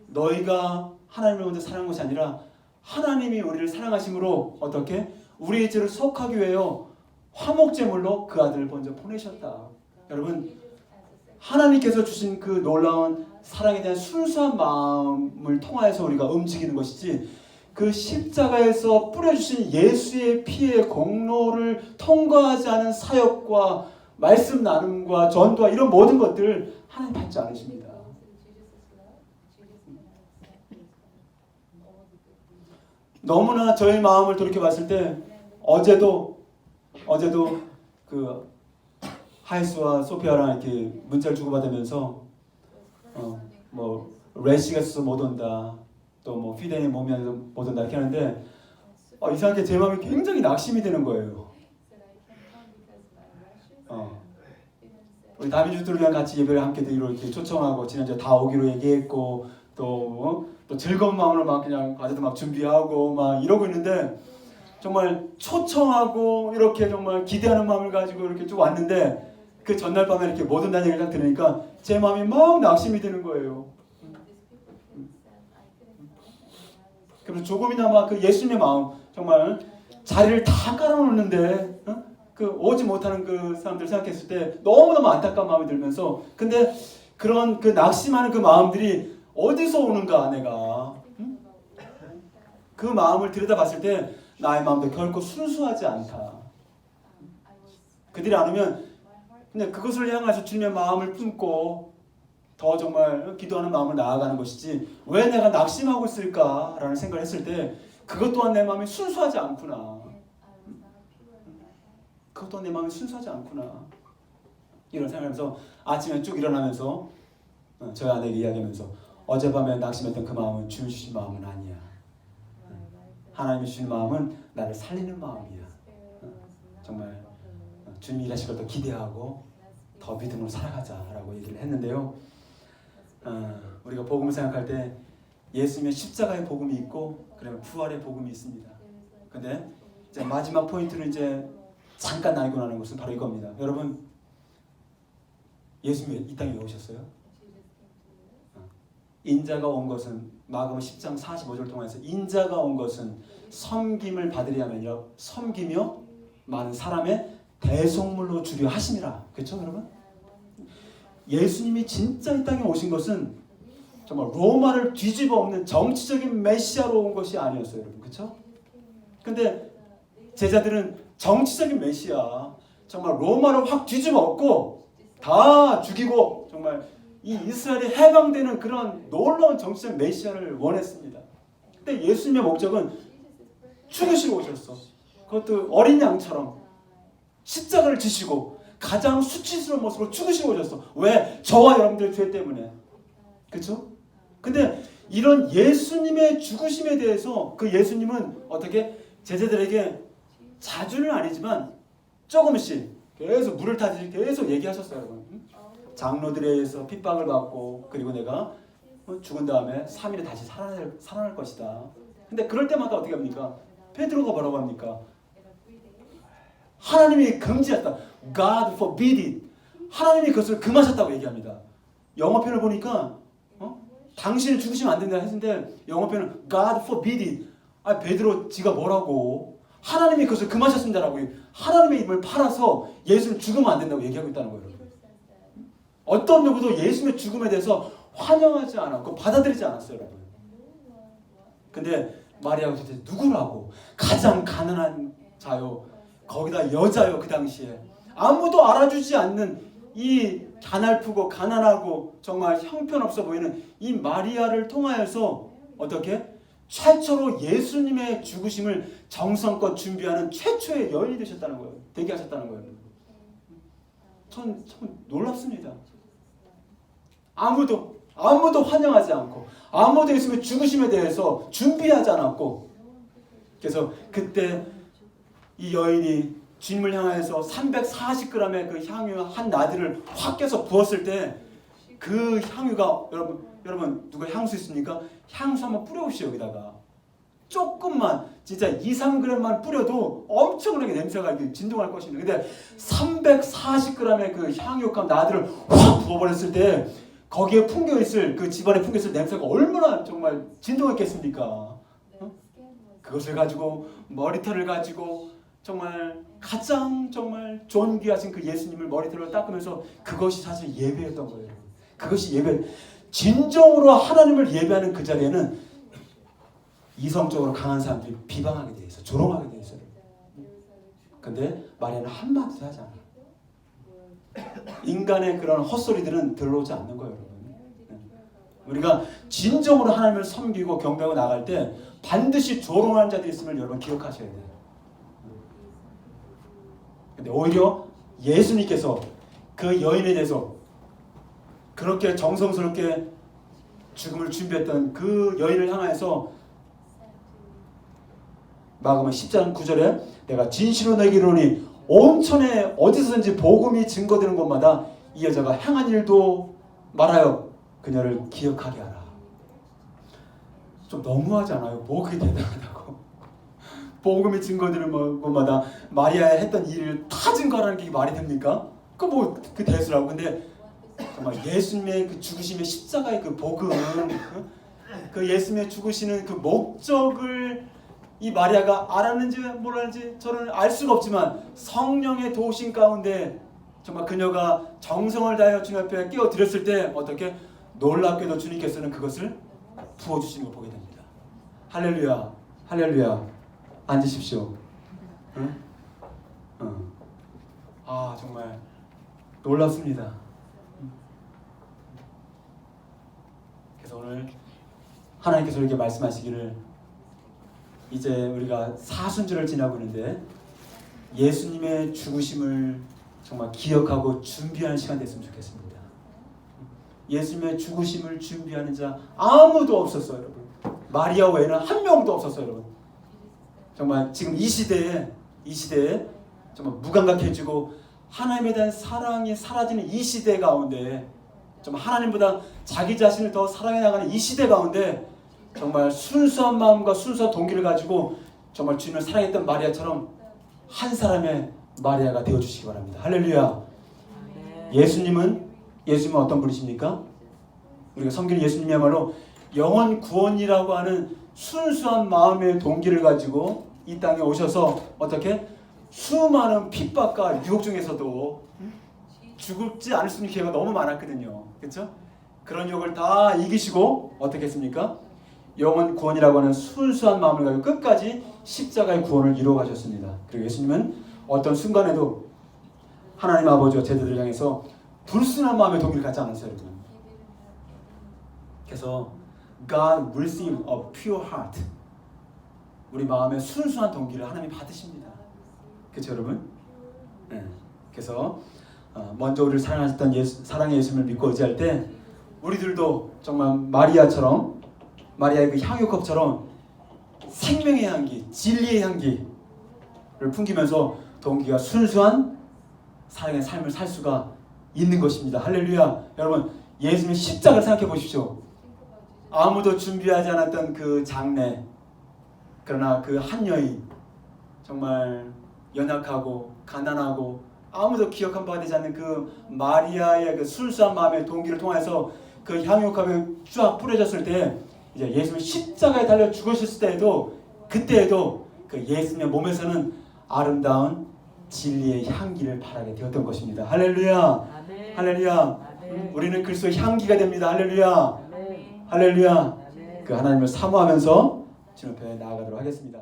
너희가 하나님을 먼저 사랑한 것이 아니라 하나님이 우리를 사랑하심으로 어떻게 우리의 죄를 속하기 위하여 화목제물로 그 아들을 먼저 보내셨다. 여러분, 하나님께서 주신 그 놀라운 사랑에 대한 순수한 마음을 통하여서 우리가 움직이는 것이지, 그 십자가에서 뿌려주신 예수의 피의 공로를 통과하지 않은 사역과 말씀 나눔과 전도와 이런 모든 것들 하나님 받지 않으십니다. 너무나 저의 마음을 돌이켜봤을 때 어제도 그 하이스와 소피아랑 이렇게 문자를 주고받으면서 뭐 레시가 있어서 못 온다, 또 뭐 피덴이 몸이 안 좋아서 못 온다 이렇게 하는데 이상하게 제 마음이 굉장히 낙심이 되는 거예요. 우리 다민주들이랑 같이 예배를 함께 드리러 이렇게 초청하고 지난주에 다 오기로 얘기했고 또 즐거운 마음으로 막 그냥 과제도 막 준비하고 막 이러고 있는데 정말 초청하고 이렇게 정말 기대하는 마음을 가지고 이렇게 쭉 왔는데 그 전날 밤에 이렇게 못 온다는 얘기를 딱 들으니까 제 마음이 막 낙심이 되는 거예요. 그래서 조금이나마 그 예수님의 마음, 정말 자리를 다 깔아놓는데 그 오지 못하는 그 사람들 생각했을 때 너무너무 안타까운 마음이 들면서, 근데 그런 그 낙심하는 그 마음들이 어디서 오는가, 내가 그 마음을 들여다봤을 때 나의 마음도 결코 순수하지 않다. 그들이 안 오면 근데 그것을 향해서 주님의 마음을 품고 더 정말 기도하는 마음을 나아가는 것이지, 왜 내가 낙심하고 있을까라는 생각을 했을 때 그것 또한 내 마음이 순수하지 않구나. 그것 또한 내 마음이 순수하지 않구나. 이런 생각하면서 아침에 쭉 일어나면서 저희 아내에게 이야기하면서 어젯밤에 낙심했던 그 마음은 주님 주신 마음은 아니야. 하나님이 주신 마음은 나를 살리는 마음이야. 정말 주님이 일하실 걸 더 기대하고 더 믿음으로 살아가자라고 얘기를 했는데요. 우리가 복음을 생각할 때 예수님의 십자가의 복음이 있고 그다음에 부활의 복음이 있습니다. 근데 이제 마지막 포인트를 이제 잠깐 나누고 나는 것은 바로 이겁니다. 여러분, 예수님이 이 땅에 왜 오셨어요? 인자가 온 것은 마가복음 10장 45절 통해서 인자가 온 것은 섬김을 받으려 하면요, 섬기며 많은 사람의 대속물로 주려 하심이라. 그렇죠, 여러분? 예수님이 진짜 이 땅에 오신 것은 정말 로마를 뒤집어 엎는 정치적인 메시아로 온 것이 아니었어요, 여러분. 그렇죠? 근데 제자들은 정치적인 메시아, 정말 로마를 확 뒤집어 엎고 다 죽이고 정말 이 이스라엘이 해방되는 그런 놀라운 정치적 메시아를 원했습니다. 근데 예수님의 목적은 죽으시러 오셨어. 그것도 어린 양처럼 십자가를 지시고 가장 수치스러운 모습으로 죽으시러 오셨어. 왜? 저와 여러분들의 죄 때문에. 그렇죠? 근데 이런 예수님의 죽으심에 대해서 그 예수님은 어떻게 제자들에게 자주는 아니지만 조금씩 계속 물을 타듯이 계속 얘기하셨어요, 여러분. 장로들에 의해서 핍박을 받고 그리고 내가 죽은 다음에 3일에 다시 살아날 것이다. 근데 그럴 때마다 어떻게 합니까? 베드로가 뭐라고 합니까? 하나님이 금지했다. God forbid it. 하나님이 그것을 금하셨다고 얘기합니다. 영어편을 보니까 당신은 죽으시면 안 된다 했는데 영어편은 God forbid it. 베드로 지가 뭐라고? 하나님이 그것을 금하셨습니다라고 하나님의 입을 팔아서 예수는 죽으면 안 된다고 얘기하고 있다는 거예요. 어떤 누구도 예수님의 죽음에 대해서 환영하지 않았고 받아들이지 않았어요, 여러분. 근데 마리아가 도대체 누구라고? 가장 가난한 자요. 거기다 여자요. 그 당시에 아무도 알아주지 않는 이 가날프고 가난하고 정말 형편없어 보이는 이 마리아를 통하여서 어떻게? 최초로 예수님의 죽으심을 정성껏 준비하는 최초의 여인이 되셨다는 거예요. 되게 하셨다는 거예요. 참 놀랍습니다. 아무도 환영하지 않고 아무도 예수님의 죽으심에 대해서 준비하지 않았고, 그래서 그때 이 여인이 주님을 향해서 340g의 그 향유 한 나디를 확 깨서 부었을 때 그 향유가 여러분 누가 향수 있습니까? 향수 한번 뿌려보시죠. 여기다가 조금만 진짜 2-3g만 뿌려도 엄청나게 냄새가 진동할 것입니다. 근데 340g의 그 향유감 나디를 확 부어버렸을 때 거기에 풍겨있을 그 집안에 풍겨있을 냄새가 얼마나 정말 진동했겠습니까? 그것을 가지고 머리털을 가지고 정말 가장 정말 존귀하신 그 예수님을 머리털로 닦으면서 그것이 사실 예배였던 거예요. 그것이 예배. 진정으로 하나님을 예배하는 그 자리에는 이성적으로 강한 사람들이 비방하게 돼 있어, 조롱하게 돼 있어요. 근데 마리아는 한마디도 하지 않아. 인간의 그런 헛소리들은 들어오지 않는 거예요, 여러분. 우리가 진정으로 하나님을 섬기고 경배하고 나갈 때 반드시 조롱하는 자들이 있음을 여러분 기억하셔야 돼요. 근데 오히려 예수님께서 그 여인에 대해서 그렇게 정성스럽게 죽음을 준비했던 그 여인을 향해서 마가복음 10장 9절에 내가 진실로 너에게 이르노니 온 천에 어디서든지 복음이 증거되는 곳마다 이 여자가 행한 일도 말하여 그녀를 기억하게 하라. 좀 너무하지 않아요? 뭐 그게 대단하다고. 복음이 증거되는 곳마다 마리아가 했던 일을 다 증거하라는 게 말이 됩니까? 그 뭐 그 대수라고. 근데 정말 예수님의 그 죽으심의 십자가의 그 복음, 그 예수님의 죽으시는 그 목적을 이 마리아가 알았는지 몰랐는지 저는 알 수가 없지만 성령의 도우심 가운데 정말 그녀가 정성을 다하여 주님 앞에 깨어드렸을 때 어떻게 놀랍게도 주님께서는 그것을 부어주시는 걸 보게 됩니다. 할렐루야, 할렐루야. 앉으십시오. 응? 아 정말 놀랍습니다. 그래서 오늘 하나님께서 이렇게 말씀하시기를 이제 우리가 사순절을 지나고 있는데 예수님의 죽으심을 정말 기억하고 준비하는 시간 됐으면 좋겠습니다. 예수님의 죽으심을 준비하는 자 아무도 없었어요, 여러분. 마리아 외에는 한 명도 없었어요, 여러분. 정말 지금 이 시대에 정말 무감각해지고 하나님에 대한 사랑이 사라지는 이 시대 가운데 정말 하나님보다 자기 자신을 더 사랑해 나가는 이 시대 가운데 정말 순수한 마음과 순수한 동기를 가지고 정말 주님을 사랑했던 마리아처럼 한 사람의 마리아가 되어주시기 바랍니다. 할렐루야. 예수님은 어떤 분이십니까? 우리가 섬기는 예수님이야말로 영원 구원이라고 하는 순수한 마음의 동기를 가지고 이 땅에 오셔서 어떻게 수많은 핍박과 유혹 중에서도 죽지 않을 수 있는 기회가 너무 많았거든요. 그렇죠? 그런 유혹을 다 이기시고 어떻게 했습니까? 영원 구원이라고 하는 순수한 마음을 가지고 끝까지 십자가의 구원을 이루어 가셨습니다. 그리고 예수님은 어떤 순간에도 하나님 아버지와 제자들을 향해서 불순한 마음의 동기를 갖지 않았어요, 여러분. 그래서 God receive a pure heart. 우리 마음의 순수한 동기를 하나님이 받으십니다. 그렇죠, 여러분? 네. 그래서 먼저 우리를 사랑하셨던 사랑의 예수님을 믿고 의지할 때 우리들도 정말 마리아의 그 향유컵처럼 생명의 향기, 진리의 향기를 풍기면서 동기가 순수한 사랑의 삶을 살 수가 있는 것입니다. 할렐루야. 여러분, 예수님의 십자가를 생각해 보십시오. 아무도 준비하지 않았던 그 장례, 그러나 그 한 여인, 정말 연약하고 가난하고 아무도 기억한 바가 되지 않는 그 마리아의 그 순수한 마음의 동기를 통해서 그 향유컵이 쫙 뿌려졌을 때 이제 예수님이 십자가에 달려 죽으셨을 때에도 그때에도 그 예수님의 몸에서는 아름다운 진리의 향기를 바라게 되었던 것입니다. 할렐루야. 아멘. 할렐루야. 아멘. 우리는 그리스도의 향기가 됩니다. 할렐루야. 아멘. 할렐루야. 아멘. 그 하나님을 사모하면서 주님 앞에 나아가도록 하겠습니다.